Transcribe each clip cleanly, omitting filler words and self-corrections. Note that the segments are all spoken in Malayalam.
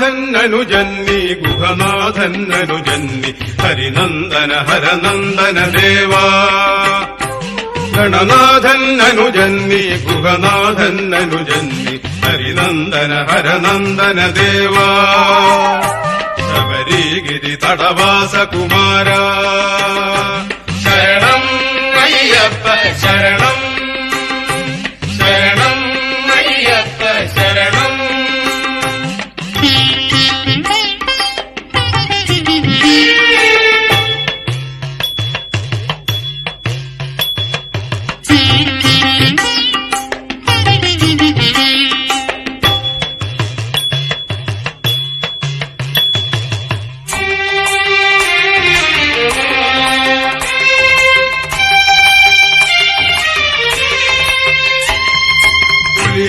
ഗണനാഥന്നനുജന്നി ഗുഹനാഥന്നനുജന്നി ഹരിനന്ദന ഹരനന്ദന ദേവാ ഗണനാഥന്നനുജന്നി ഗുഹനാഥന്നനുജന്നി ഹരിനന്ദന ഹരനന്ദന ദേവാ ശബരിഗിരി തടവാസ കുമാര ശരണം അയ്യപ്പ ശരണം ശരണം അയ്യപ്പ ശരണം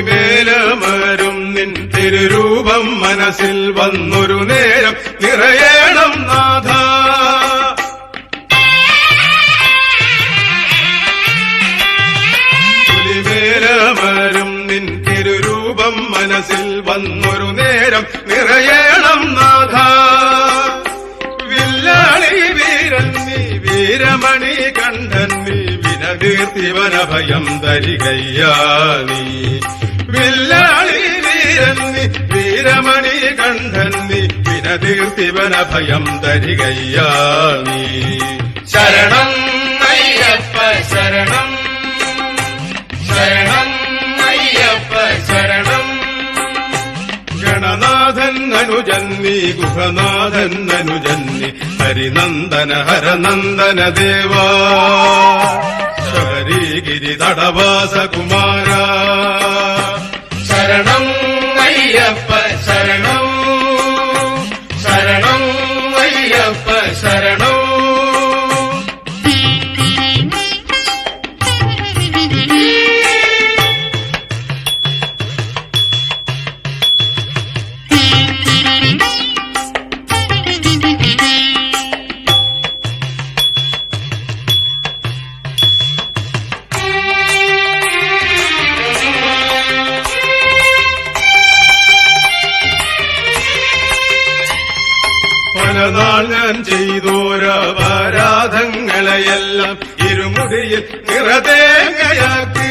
മേലമരും നിൻ തിരുരൂപം മനസ്സിൽ വന്നൊരു നേരം നിറയേണം നാഥ പുലിമേലമരും നിൻ തിരുരൂപം മനസ്സിൽ വന്നൊരു നേരം നിറയേണം നാഥ വില്ലാളി വീരൻ നീ വീരമണി കണ്ഠൻ നീ വിനകീർത്തിവനഭയം തരികയ്യാ നീ വില്ലാളി വീരൻ നീ വീരമണി കണ്ഠൻ നീ വിനകീർത്തിവനഭയം തരികയ്യാ നീ ശരണം അയ്യപ്പ ശരണം ശരണം അയ്യപ്പ ശരണം ഗണനാഥൻ അനുജന്നി ഗുഹനാഥൻ അനുജന്നി ഹരിനന്ദന ഹരനന്ദന ദേവാ ശബരിഗിരി തടവാസ കുമാര ശരണം അയ്യപ്പ ശരണം ശരണം അയ്യപ്പ ശരണം പലനാൾ ഞാൻ ചെയ്തോരാരാധങ്ങളെയെല്ലാം ഇരുമുടിയിൽ നിറതേങ്ങയാക്കി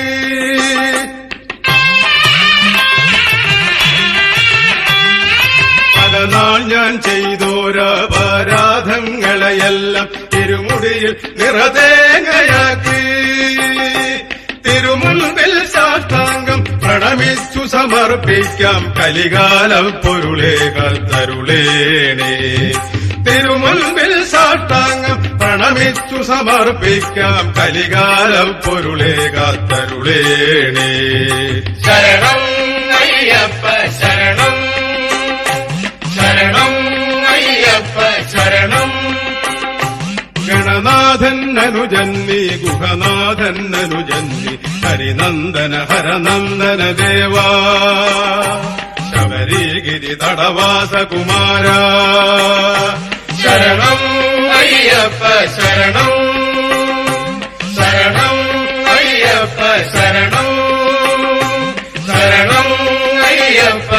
പലനാൾ ഞാൻ ചെയ്തോരാരാധങ്ങളെയെല്ലാം ഇരുമുടിയിൽ നിറതേങ്ങയാക്കി തിരുമുൻപിൽ സാഷ്ടാംഗം പ്രണമിച്ചു സമർപ്പിക്കാം കലികാല പൊരുളേ കത്തരുളേണേ തിരുമുൻപിൽ സാഷ്ടാംഗം പ്രണമിച്ചു സമർപ്പിക്കാം കലികാല പൊരുളേ കത്തരുളേണേ ശരണം അയ്യപ്പ ശരണം ശരണം അയ്യപ്പ ശരണം ഗണനാഥൻ അനുജന്നി ഗുഹനാഥൻ അനുജന്നി ഹരിനന്ദന ഹരനന്ദന ദേവാ ശബരിഗിരി തടവാസ കുമാര ശരണം അയ്യപ്പ ശരണം ശരണം അയ്യപ്പ ശരണം ശരണം അയ്യപ്പ